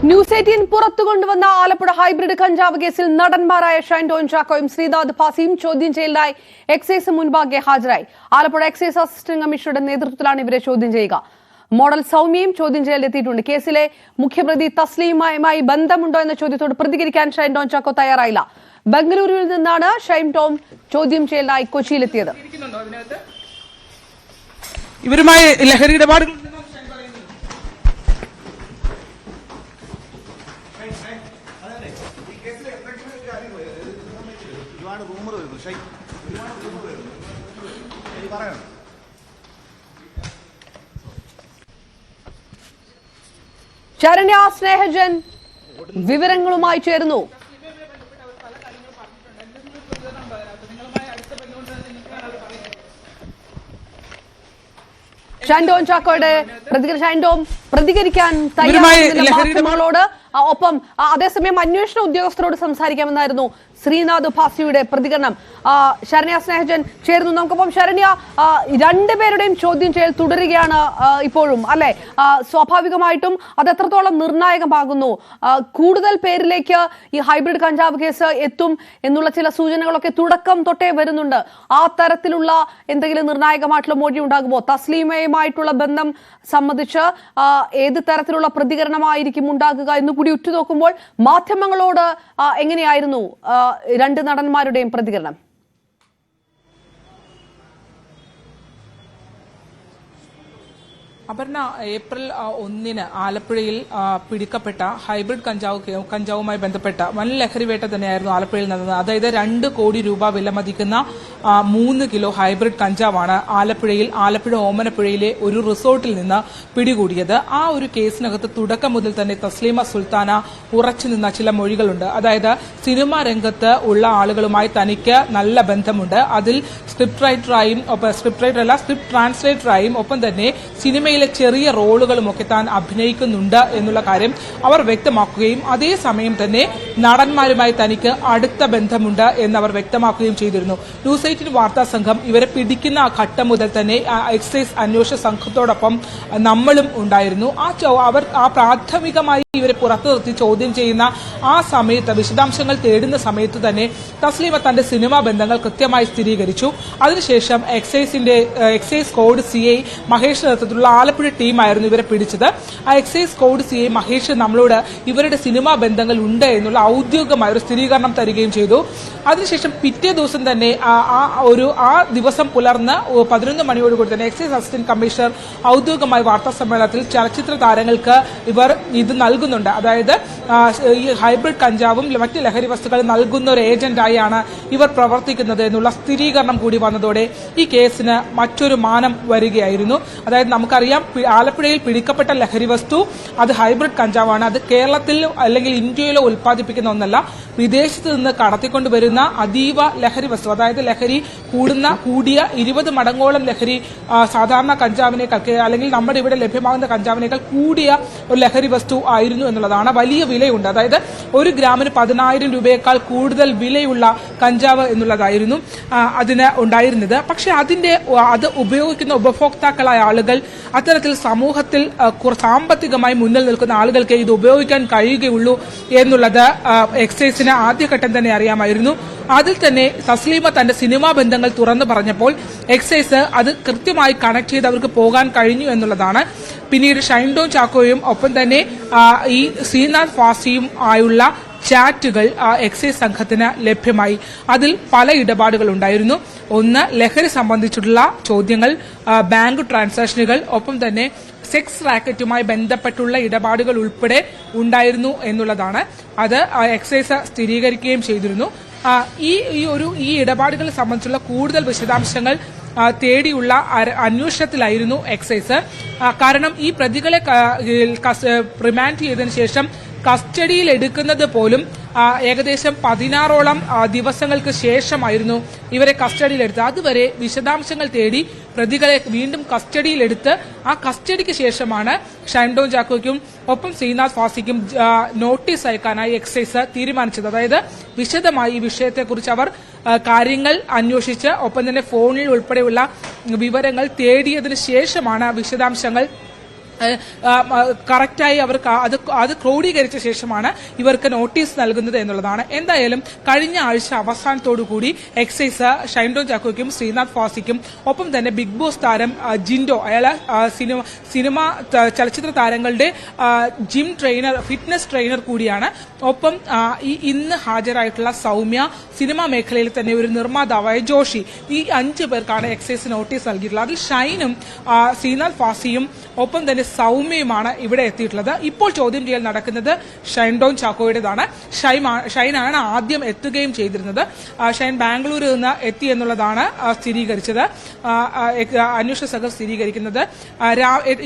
News 18 പുറത്തുകൊണ്ടുവന്ന Alappuzha hybrid കഞ്ചാവ് കേസിൽ നടന്മാരായ ഷൈൻ ടോം ചാക്കോയും ശ്രീനാഥ് ഭാസിയും ചോദ്യം ചെയ്യലിനായി എക്സൈസ് മുൻപാകെ ഹാജരായി. ആലപ്പുഴ എക്സൈസ് അസിസ്റ്റന്റ് കമ്മീഷണറുടെ നേതൃത്വത്തിലാണ് ഇവരെ ചോദ്യം ചെയ്യുക. മോഡൽ സൗമ്യയും ചോദ്യം ചെയ്യലിലെത്തിയിട്ടുണ്ട്. കേസിലെ മുഖ്യപ്രതി തസ്ലീമയുമായി ബന്ധമുണ്ടോ എന്ന ചോദ്യത്തോട് പ്രതികരിക്കാൻ ഷൈൻ ടോം ചാക്കോ തയ്യാറായില്ല. ബംഗളൂരുവിൽ നിന്നാണ് ഷൈൻ ടോം ചോദ്യം ചെയ്യലിനായി കൊച്ചിയിലെത്തിയത്. ഇവരുമായി ലഹരി ഇടപാടുകൾ ശരണ്യ സ്നേഹജൻ വിവരങ്ങളുമായി ചേരുന്നു. ഷൈൻ ടോം ചാക്കോയുടെ പ്രതികരിക്കാൻ തയ്യാറാകുന്ന മാധ്യമങ്ങളോട് ഒപ്പം അതേസമയം അന്വേഷണ ഉദ്യോഗസ്ഥരോട് സംസാരിക്കാമെന്നായിരുന്നു ശ്രീനാഥ് ഭാസിയുടെ പ്രതികരണം. ശരണ്യ സ്നേഹജൻ ചേർന്നു. നമുക്കൊപ്പം ശരണ്യ, രണ്ടുപേരുടെയും ചോദ്യം ചെയ്യൽ തുടരുകയാണ് ഇപ്പോഴും, അല്ലെ? സ്വാഭാവികമായിട്ടും അത് എത്രത്തോളം നിർണായകമാകുന്നു? കൂടുതൽ പേരിലേക്ക് ഈ ഹൈബ്രിഡ് കഞ്ചാവ് കേസ് എത്തും എന്നുള്ള ചില സൂചനകളൊക്കെ തുടക്കം തൊട്ടേ വരുന്നുണ്ട്. ആ തരത്തിലുള്ള എന്തെങ്കിലും നിർണായകമായിട്ടുള്ള മൊഴി ഉണ്ടാകുമോ? തസ്ലീമയുമായിട്ടുള്ള ബന്ധം സംബന്ധിച്ച് ഏത് തരത്തിലുള്ള പ്രതികരണമായിരിക്കും ഉണ്ടാകുക എന്ന് കൂടി ഉറ്റുനോക്കുമ്പോൾ മാധ്യമങ്ങളോട് എങ്ങനെയായിരുന്നു രണ്ട് നടന്മാരുടെയും പ്രതികരണം? അപർണ, ഏപ്രിൽ 1 ആലപ്പുഴയിൽ പിടിക്കപ്പെട്ട ഹൈബ്രിഡ് കഞ്ചാവുമായി ബന്ധപ്പെട്ട വൻ ലഹരിവേട്ട തന്നെയായിരുന്നു ആലപ്പുഴയിൽ നടന്നത്. അതായത് 2 കോടി രൂപ വിലമതിക്കുന്ന 3 കിലോ ഹൈബ്രിഡ് കഞ്ചാവാണ് ആലപ്പുഴ ഓമനപ്പുഴയിലെ ഒരു റിസോർട്ടിൽ നിന്ന് പിടികൂടിയത്. ആ ഒരു കേസിനകത്ത് തുടക്കം മുതൽ തന്നെ തസ്ലീമ സുൽത്താന ഉറച്ചു നിന്ന ചില മൊഴികളുണ്ട്. അതായത് സിനിമാ രംഗത്ത് ഉള്ള ആളുകളുമായി തനിക്ക് നല്ല ബന്ധമുണ്ട്. അതിൽ സ്ക്രിപ്റ്റ് ട്രാൻസ്ലേറ്ററായും ഒപ്പം തന്നെ സിനിമയിലെ ചെറിയ റോളുകളുമൊക്കെ താൻ അഭിനയിക്കുന്നുണ്ട് എന്നുള്ള കാര്യം അവർ വ്യക്തമാക്കുകയും അതേസമയം തന്നെ നടന്മാരുമായി തനിക്ക് അടുത്ത ബന്ധമുണ്ട് എന്നവർ വ്യക്തമാക്കുകയും ചെയ്തിരുന്നു. ന്യൂസ് 18 വാർത്താ സംഘം ഇവരെ പിടിക്കുന്ന ആ ഘട്ടം മുതൽ തന്നെ എക്സൈസ് അന്വേഷണ സംഘത്തോടൊപ്പം നമ്മളും ഉണ്ടായിരുന്നു. അവർ പ്രാഥമികമായി ഇവരെ പുറത്തു നിർത്തി ചോദ്യം ചെയ്യുന്ന ആ സമയത്ത്, വിശദാംശങ്ങൾ തേടുന്ന സമയത്ത് തന്നെ തസ്ലീമ തന്റെ സിനിമാ ബന്ധങ്ങൾ കൃത്യമായി സ്ഥിരീകരിച്ചു. അതിനുശേഷം എക്സൈസ് കോഡ് CI മഹേഷ് നേതൃത്വത്തിലുള്ള ആലപ്പുഴ ടീമായിരുന്നു ഇവരെ പിടിച്ചത്. ആ എക്സൈസ് കോഡ് CI മഹേഷ് നമ്മളോട് ഇവരുടെ സിനിമാ ബന്ധങ്ങൾ ഉണ്ട് എന്നുള്ള ഔദ്യോഗികമായ ഒരു സ്ഥിരീകരണം തരികയും ചെയ്തു. അതിനുശേഷം പിറ്റേ ദിവസം തന്നെ ആ ദിവസം പുലർന്ന് 11 മണിയോടുകൂടി തന്നെ എക്സൈസ് അസിസ്റ്റന്റ് കമ്മീഷണർ ഔദ്യോഗികമായ വാർത്താ സമ്മേളനത്തിൽ ചലച്ചിത്ര താരങ്ങൾക്ക് ഇവർ ഇത് നൽകുന്നുണ്ട്. അതായത് ഈ ഹൈബ്രിഡ് കഞ്ചാവും മറ്റ് ലഹരി വസ്തുക്കളും നൽകുന്ന ഒരു ഏജന്റായാണ് ഇവർ പ്രവർത്തിക്കുന്നത് എന്നുള്ള സ്ഥിരീകരണം കൂടി വന്നതോടെ ഈ കേസിന് മറ്റൊരു മാനം വരികയായിരുന്നു. അതായത് നമുക്കറിയാം, ആലപ്പുഴയിൽ പിടിക്കപ്പെട്ട ലഹരി വസ്തു അത് ഹൈബ്രിഡ് കഞ്ചാവാണ്. അത് കേരളത്തിൽ അല്ലെങ്കിൽ ഇന്ത്യയിലോ ഉൽപ്പാദിപ്പിക്കുന്ന ഒന്നല്ല, വിദേശത്ത് നിന്ന് കടത്തിക്കൊണ്ടുവരുന്ന അതീവ ലഹരി വസ്തു. അതായത് ലഹരി കൂടിയ 20 മടങ്ങോളം ലഹരി സാധാരണ കഞ്ചാവിനേക്കാൾ അല്ലെങ്കിൽ നമ്മുടെ ഇവിടെ ലഭ്യമാകുന്ന കഞ്ചാവിനേക്കാൾ കൂടിയ ഒരു ലഹരി വസ്തു ആയിരുന്നു എന്നുള്ളതാണ്. വലിയ വിലയുണ്ട്. അതായത് 1 ഗ്രാമിന് 10,000 രൂപയേക്കാൾ കൂടുതൽ വിലയുള്ള കഞ്ചാവ് എന്നുള്ളതായിരുന്നു അതിന് ഉണ്ടായിരുന്നത്. പക്ഷെ അത് ഉപയോഗിക്കുന്ന ഉപഭോക്താക്കളായ ആളുകൾ, അത്തരത്തിൽ സമൂഹത്തിൽ സാമ്പത്തികമായി മുന്നിൽ നിൽക്കുന്ന ആളുകൾക്ക് ഇത് ഉപയോഗിക്കാൻ കഴിയുകയുള്ളൂ എന്നുള്ളത് എക്സൈസിന് ആദ്യഘട്ടം തന്നെ അറിയാമായിരുന്നു. അതിൽ തന്നെ തസ്ലീമ തന്റെ സിനിമാ ബന്ധങ്ങൾ തുറന്നു പറഞ്ഞപ്പോൾ എക്സൈസ് അത് കൃത്യമായി കണക്ട് ചെയ്ത് അവർക്ക് പോകാൻ കഴിഞ്ഞു എന്നുള്ളതാണ്. പിന്നീട് ഷൈൻ ടോം ചാക്കോയും ഒപ്പം തന്നെ ഈ ശ്രീനാഥ് ഭാസിയും ആയുള്ള ചാറ്റുകൾ എക്സൈസ് സംഘത്തിന് ലഭ്യമായി. അതിൽ പല ഇടപാടുകൾ ഉണ്ടായിരുന്നു. ഒന്ന്, ലഹരി സംബന്ധിച്ചിട്ടുള്ള ചോദ്യങ്ങൾ, ബാങ്ക് ട്രാൻസാക്ഷനുകൾ, ഒപ്പം തന്നെ സെക്സ് റാക്കറ്റുമായി ബന്ധപ്പെട്ടുള്ള ഇടപാടുകൾ ഉൾപ്പെടെ ഉണ്ടായിരുന്നു എന്നുള്ളതാണ്. അത് എക്സൈസ് സ്ഥിരീകരിക്കുകയും ചെയ്തിരുന്നു. ഈ ഇടപാടുകളെ സംബന്ധിച്ചുള്ള കൂടുതൽ വിശദാംശങ്ങൾ തേടിയുള്ള അന്വേഷണത്തിലായിരുന്നു എക്സൈസ്. കാരണം ഈ പ്രതികളെ റിമാൻഡ് ചെയ്തതിനു ശേഷം കസ്റ്റഡിയിൽ എടുക്കുന്നത് പോലും ഏകദേശം 16ഓളം ദിവസങ്ങൾക്ക് ശേഷമായിരുന്നു ഇവരെ കസ്റ്റഡിയിലെടുത്തത്. അതുവരെ വിശദാംശങ്ങൾ തേടി പ്രതികളെ വീണ്ടും കസ്റ്റഡിയിലെടുത്ത് ആ കസ്റ്റഡിക്ക് ശേഷമാണ് ഷൈൻ ടോം ചാക്കോയ്ക്കും ഒപ്പം ശ്രീനാഥ് ഭാസിക്കും നോട്ടീസ് അയക്കാനായി എക്സൈസ് തീരുമാനിച്ചത്. അതായത് വിശദമായി ഈ വിഷയത്തെക്കുറിച്ച് അവർ കാര്യങ്ങൾ അന്വേഷിച്ച് ഒപ്പം തന്നെ ഫോണിൽ ഉൾപ്പെടെയുള്ള വിവരങ്ങൾ തേടിയതിനു ശേഷമാണ് വിശദാംശങ്ങൾ കറക്റ്റായി അവർക്ക് അത് ക്രോഡീകരിച്ച ശേഷമാണ് ഇവർക്ക് നോട്ടീസ് നൽകുന്നത് എന്നുള്ളതാണ്. എന്തായാലും കഴിഞ്ഞ ആഴ്ച അവസാനത്തോടുകൂടി എക്സൈസ് ഷൈൻ ടോം ചാക്കോയ്ക്കും ശ്രീനാഥ് ഫാസിക്കും ഒപ്പം തന്നെ ബിഗ് ബോസ് താരം ജിൻഡോ, അയാളെ സിനിമ ചലച്ചിത്ര താരങ്ങളുടെ ജിം ട്രെയിനർ, ഫിറ്റ്നസ് ട്രെയിനർ കൂടിയാണ്. ഒപ്പം ഇന്ന് ഹാജരായിട്ടുള്ള സൗമ്യ, സിനിമാ മേഖലയിൽ തന്നെ ഒരു നിർമ്മാതാവായ ജോഷി, ഈ 5 പേർക്കാണ് എക്സൈസ് നോട്ടീസ് നൽകിയിട്ടുള്ളത്. അതിൽ ഷൈനും ശ്രീനാഥ് ഫാസിയും ഒപ്പം തന്നെ സൗമ്യയുമാണ് ഇവിടെ എത്തിയിട്ടുള്ളത്. ഇപ്പോൾ ചോദ്യം ചെയ്യൽ നടക്കുന്നത് ഷൈൻ ടോം ചാക്കോയുടേതാണ്. ഷൈനാണ് ആദ്യം എത്തുകയും ചെയ്തിരുന്നത്. ഷൈൻ ബാംഗ്ലൂരിൽ നിന്ന് എത്തി എന്നുള്ളതാണ് സ്ഥിരീകരിച്ചത്, അന്വേഷണ സംഘം സ്ഥിരീകരിക്കുന്നത്.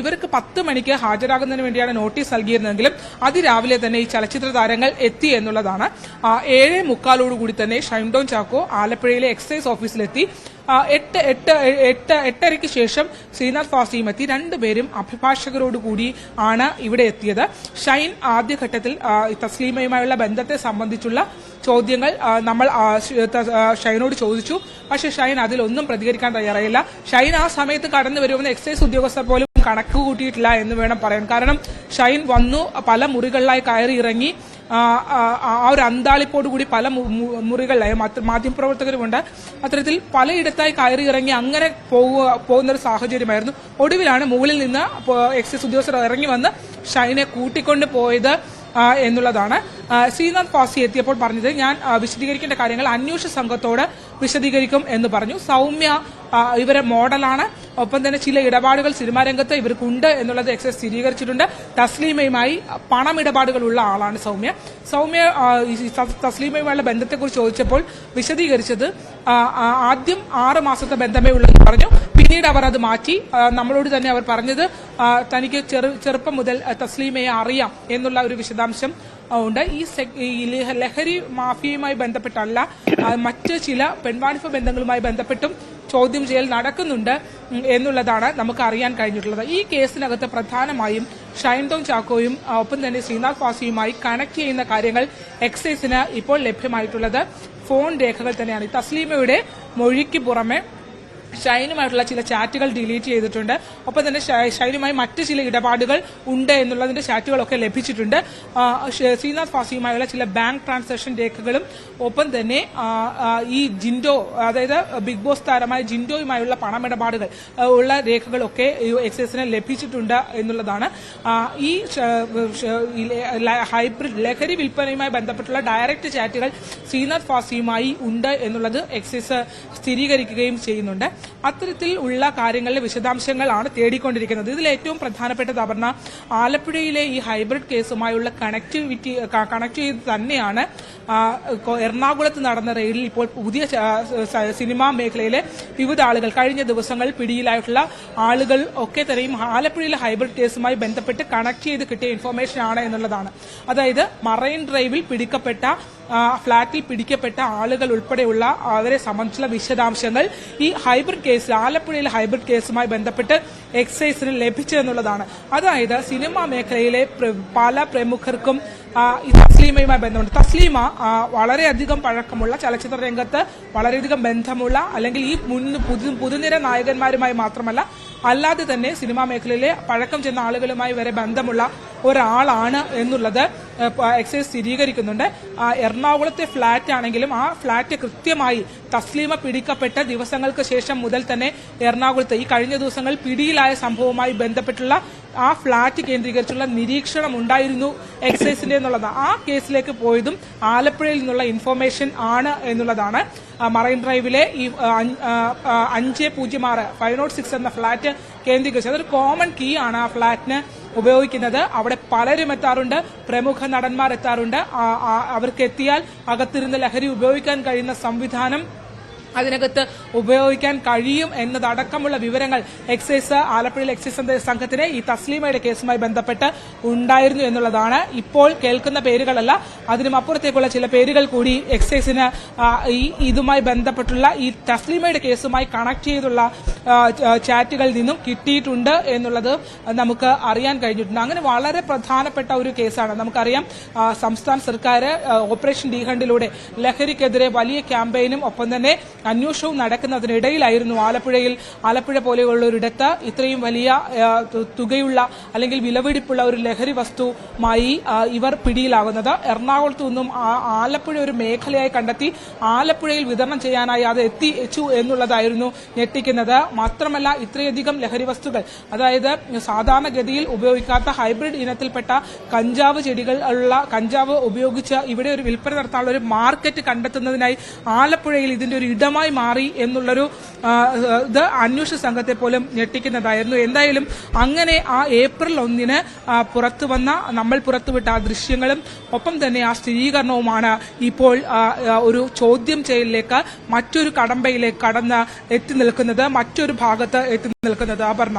ഇവർക്ക് 10 മണിക്ക് ഹാജരാകുന്നതിന് വേണ്ടിയാണ് നോട്ടീസ് നൽകിയിരുന്നതെങ്കിലും അതിരാവിലെ തന്നെ ഈ ചലച്ചിത്ര താരങ്ങൾ എത്തി എന്നുള്ളതാണ്. 7:45 തന്നെ ഷൈൻ ടോം ചാക്കോ ആലപ്പുഴയിലെ എക്സൈസ് ഓഫീസിലെത്തി. 8:30 ശേഷം ശ്രീനാഥ് ഫാസിയും എത്തി. രണ്ടുപേരും അഭിഭാഷകരോടുകൂടി ആണ് ഇവിടെ എത്തിയത്. ഷൈൻ ആദ്യഘട്ടത്തിൽ തസ്ലീമയുമായുള്ള ബന്ധത്തെ സംബന്ധിച്ചുള്ള ചോദ്യങ്ങൾ നമ്മൾ ഷൈനോട് ചോദിച്ചു. പക്ഷേ ഷൈൻ അതിലൊന്നും പ്രതികരിക്കാൻ തയ്യാറായില്ല. ഷൈൻ ആ സമയത്ത് കടന്നു വരുമെന്ന് എക്സൈസ് ഉദ്യോഗസ്ഥർ പോലും കണക്ക് കൂട്ടിയിട്ടില്ല എന്ന് വേണം പറയാൻ. കാരണം ഷൈൻ വന്നു, പല മുറികളിലായി കയറി ഇറങ്ങി, ആ ഒരു അന്താളിപ്പോടുകൂടി പല മുറികളിലായി മാധ്യമപ്രവർത്തകരുമുണ്ട്. അത്തരത്തിൽ പലയിടത്തായി കയറി ഇറങ്ങി അങ്ങനെ പോകുന്ന ഒരു സാഹചര്യമായിരുന്നു. ഒടുവിലാണ് മുകളിൽ നിന്ന് എക്സൈസ് ഉദ്യോഗസ്ഥർ ഇറങ്ങി വന്ന് ഷൈനെ കൂട്ടിക്കൊണ്ട് പോയത് എന്നുള്ളതാണ്. ശ്രീനാഥ് ഫാസി എത്തിയപ്പോൾ പറഞ്ഞത്, ഞാൻ വിശദീകരിക്കേണ്ട കാര്യങ്ങൾ അന്വേഷണ സംഘത്തോട് വിശദീകരിക്കും എന്ന് പറഞ്ഞു. സൗമ്യ ഇവരെ മോഡലാണ്, ഒപ്പം തന്നെ ചില ഇടപാടുകൾ സിനിമാ രംഗത്ത് ഇവർക്കുണ്ട് എന്നുള്ളത് എക്സൈസ് സ്ഥിരീകരിച്ചിട്ടുണ്ട്. തസ്ലീമയുമായി പണമിടപാടുകളുള്ള ആളാണ് സൗമ്യ. തസ്ലീമയുമായുള്ള ബന്ധത്തെക്കുറിച്ച് ചോദിച്ചപ്പോൾ വിശദീകരിച്ചത് ആദ്യം 6 മാസത്തെ ബന്ധമേ ഉള്ളെന്ന് പറഞ്ഞു. പിന്നീട് അവർ അത് മാറ്റി. നമ്മളോട് തന്നെ അവർ പറഞ്ഞത് തനിക്ക് ചെറുപ്പം മുതൽ തസ്ലീമയെ അറിയാം എന്നുള്ള ഒരു വിശദാംശം ഉണ്ട്. ഈ ലഹരി മാഫിയയുമായി ബന്ധപ്പെട്ടല്ല, മറ്റ് ചില പെൺവാണിഭ ബന്ധങ്ങളുമായി ബന്ധപ്പെട്ടും ചോദ്യം ചെയ്യൽ നടക്കുന്നുണ്ട് എന്നുള്ളതാണ് നമുക്ക് അറിയാൻ കഴിഞ്ഞിട്ടുള്ളത്. ഈ കേസിനകത്ത് പ്രധാനമായും ഷൈൻ ടോം ചാക്കോയും ഒപ്പം തന്നെ ശ്രീനാഥ് ഫാസിയുമായി കണക്ട് ചെയ്യുന്ന കാര്യങ്ങൾ എക്സൈസിന് ഇപ്പോൾ ലഭ്യമായിട്ടുള്ളത് ഫോൺ രേഖകൾ തന്നെയാണ്. തസ്ലീമയുടെ മൊഴിക്ക് പുറമെ ഷൈനുമായിട്ടുള്ള ചില ചാറ്റുകൾ ഡിലീറ്റ് ചെയ്തിട്ടുണ്ട്. ഒപ്പം തന്നെ ഷൈനുമായി മറ്റ് ചില ഇടപാടുകൾ ഉണ്ട് എന്നുള്ളതിന്റെ ചാറ്റുകളൊക്കെ ലഭിച്ചിട്ടുണ്ട്. ശ്രീനാഥ് ഫാസിയുമായുള്ള ചില ബാങ്ക് ട്രാൻസാക്ഷൻ രേഖകളും ഒപ്പം തന്നെ ഈ ജിൻഡോ, അതായത് ബിഗ് ബോസ് താരമായ ജിൻഡോയുമായുള്ള പണമിടപാടുകൾ ഉള്ള രേഖകളൊക്കെ എക്സൈസിന് ലഭിച്ചിട്ടുണ്ട് എന്നുള്ളതാണ്. ഈ ഹൈബ്രിഡ് ലഹരി വിൽപ്പനയുമായി ബന്ധപ്പെട്ടുള്ള ഡയറക്റ്റ് ചാറ്റുകൾ ശ്രീനാഥ് ഫാസിയുമായി ഉണ്ട് എന്നുള്ളത് എക്സൈസ് സ്ഥിരീകരിക്കുകയും ചെയ്യുന്നുണ്ട്. അത്തരത്തിൽ ഉള്ള കാര്യങ്ങളിലെ വിശദാംശങ്ങളാണ് തേടിക്കൊണ്ടിരിക്കുന്നത്. ഇതിൽ ഏറ്റവും പ്രധാനപ്പെട്ടത് അപർണ, ആലപ്പുഴയിലെ ഈ ഹൈബ്രിഡ് കേസുമായുള്ള കണക്ട് ചെയ്ത് തന്നെയാണ് എറണാകുളത്ത് നടന്ന റെയ്ഡിൽ ഇപ്പോൾ പുതിയ സിനിമാ മേഖലയിലെ വിവിധ ആളുകൾ, കഴിഞ്ഞ ദിവസങ്ങളിൽ പിടിയിലായിട്ടുള്ള ആളുകൾ ഒക്കെ തന്നെയും ആലപ്പുഴയിലെ ഹൈബ്രിഡ് കേസുമായി ബന്ധപ്പെട്ട് കണക്ട് ചെയ്ത് കിട്ടിയ ഇൻഫർമേഷൻ ആണ് എന്നുള്ളതാണ്. അതായത് മറൈൻ ഡ്രൈവിൽ പിടിക്കപ്പെട്ട, ഫ്ളാറ്റിൽ പിടിക്കപ്പെട്ട ആളുകൾ ഉൾപ്പെടെയുള്ള അവരെ സംബന്ധിച്ചുള്ള വിശദാംശങ്ങൾ ഈ ഹൈബ്രിഡ് കേസിൽ, ആലപ്പുഴയിലെ ഹൈബ്രിഡ് കേസുമായി ബന്ധപ്പെട്ട് എക്സൈസിന് ലഭിച്ചതെന്നുള്ളതാണ്. അതായത് സിനിമാ മേഖലയിലെ പല പ്രമുഖർക്കും തസ്ലീമയുമായി ബന്ധമുണ്ട്. തസ്ലീമ വളരെയധികം പഴക്കമുള്ള, ചലച്ചിത്ര രംഗത്ത് വളരെയധികം ബന്ധമുള്ള, അല്ലെങ്കിൽ ഈ പുതുനിര നായകന്മാരുമായി മാത്രമല്ല അല്ലാതെ തന്നെ സിനിമാ മേഖലയിലെ പഴക്കം ചെന്ന ആളുകളുമായി വരെ ബന്ധമുള്ള ഒരാളാണ് എന്നുള്ളത് എക്സൈസ് സ്ഥിരീകരിക്കുന്നുണ്ട്. എറണാകുളത്തെ ഫ്ളാറ്റ് ആണെങ്കിലും ആ ഫ്ളാറ്റ് കൃത്യമായി തസ്ലീമ പിടിക്കപ്പെട്ട ദിവസങ്ങൾക്ക് ശേഷം മുതൽ തന്നെ എറണാകുളത്ത് ഈ കഴിഞ്ഞ ദിവസങ്ങളിൽ പിടിയിലായ സംഭവവുമായി ബന്ധപ്പെട്ടുള്ള ആ ഫ്ളാറ്റ് കേന്ദ്രീകരിച്ചുള്ള നിരീക്ഷണം ഉണ്ടായിരുന്നു എക്സൈസിന്റെ എന്നുള്ളതാണ്. ആ കേസിലേക്ക് പോയതും ആലപ്പുഴയിൽ നിന്നുള്ള ഇൻഫർമേഷൻ ആണ് എന്നുള്ളതാണ്. മറൈൻ ഡ്രൈവിലെ ഈ 506 506 എന്ന ഫ്ളാറ്റ് കേന്ദ്രീകരിച്ച് അതൊരു കോമൺ കീ ആണ് ആ ഫ്ളാറ്റിന് ഉപയോഗിക്കുന്നത്. അവിടെ പലരും എത്താറുണ്ട്, പ്രമുഖ നടന്മാർ എത്താറുണ്ട്. അവർക്ക് എത്തിയാൽ അകത്തിരുന്ന് ലഹരി ഉപയോഗിക്കാൻ കഴിയുന്ന സംവിധാനം അതിനകത്ത് ഉപയോഗിക്കാൻ കഴിയും എന്നതടക്കമുള്ള വിവരങ്ങൾ എക്സൈസ്, ആലപ്പുഴയിൽ എക്സൈസ് സംഘത്തിന് ഈ തസ്ലീമയുടെ കേസുമായി ബന്ധപ്പെട്ട് ഉണ്ടായിരുന്നു എന്നുള്ളതാണ്. ഇപ്പോൾ കേൾക്കുന്ന പേരുകളല്ല, അതിനും അപ്പുറത്തേക്കുള്ള ചില പേരുകൾ കൂടി എക്സൈസിന് ഇതുമായി ബന്ധപ്പെട്ടുള്ള ഈ തസ്ലീമയുടെ കേസുമായി കണക്ട് ചെയ്തുള്ള ചാറ്റുകളിൽ നിന്നും കിട്ടിയിട്ടുണ്ട് എന്നുള്ളത് നമുക്ക് അറിയാൻ കഴിഞ്ഞിട്ടുണ്ട്. അങ്ങനെ വളരെ പ്രധാനപ്പെട്ട ഒരു കേസാണ്. നമുക്കറിയാം സംസ്ഥാന സർക്കാർ ഓപ്പറേഷൻ ഡി ഹണ്ടിലൂടെ ലഹരിക്കെതിരെ വലിയ ക്യാമ്പയിനും ഒപ്പം തന്നെ അന്വേഷണവും നടക്കുന്നതിനിടയിലായിരുന്നു ആലപ്പുഴ പോലെയുള്ള ഒരിടത്ത് ഇത്രയും വലിയ തുകയുള്ള അല്ലെങ്കിൽ വിലപിടിപ്പുള്ള ഒരു ലഹരി വസ്തുമായി ഇവർ പിടിയിലാകുന്നത്. എറണാകുളത്തു നിന്നും ആലപ്പുഴ ഒരു മേഖലയായി കണ്ടെത്തി ആലപ്പുഴയിൽ വിതരണം ചെയ്യാനായി അത് എത്തിച്ചു എന്നുള്ളതായിരുന്നു ഞെട്ടിക്കുന്നത്. മാത്രമല്ല ഇത്രയധികം ലഹരി വസ്തുക്കൾ, അതായത് സാധാരണഗതിയിൽ ഉപയോഗിക്കാത്ത ഹൈബ്രിഡ് ഇനത്തിൽപ്പെട്ട കഞ്ചാവ് ചെടികൾ ഉള്ള കഞ്ചാവ് ഉപയോഗിച്ച് ഇവിടെ ഒരു വിൽപ്പന നടത്താനുള്ള ഒരു മാർക്കറ്റ് കണ്ടെത്തുന്നതിനായി ആലപ്പുഴയിൽ ഇതിന്റെ ഒരു ഇടമായി മാറി എന്നുള്ളൊരു ഇത് അന്വേഷണ സംഘത്തെ പോലും ഞെട്ടിക്കുന്നതായിരുന്നു. എന്തായാലും അങ്ങനെ ആ ഏപ്രിൽ 1 നമ്മൾ പുറത്തുവിട്ട ആ ദൃശ്യങ്ങളും ഒപ്പം തന്നെ ആ സ്ഥിരീകരണവുമാണ് ഇപ്പോൾ ഒരു ചോദ്യം ചെയ്യലിലേക്ക് മറ്റൊരു കടമ്പയിലേക്ക് എത്തി നിൽക്കുന്നത്, മറ്റൊരു ഭാഗത്ത് എത്തി നിൽക്കുന്നത്. അപർണ.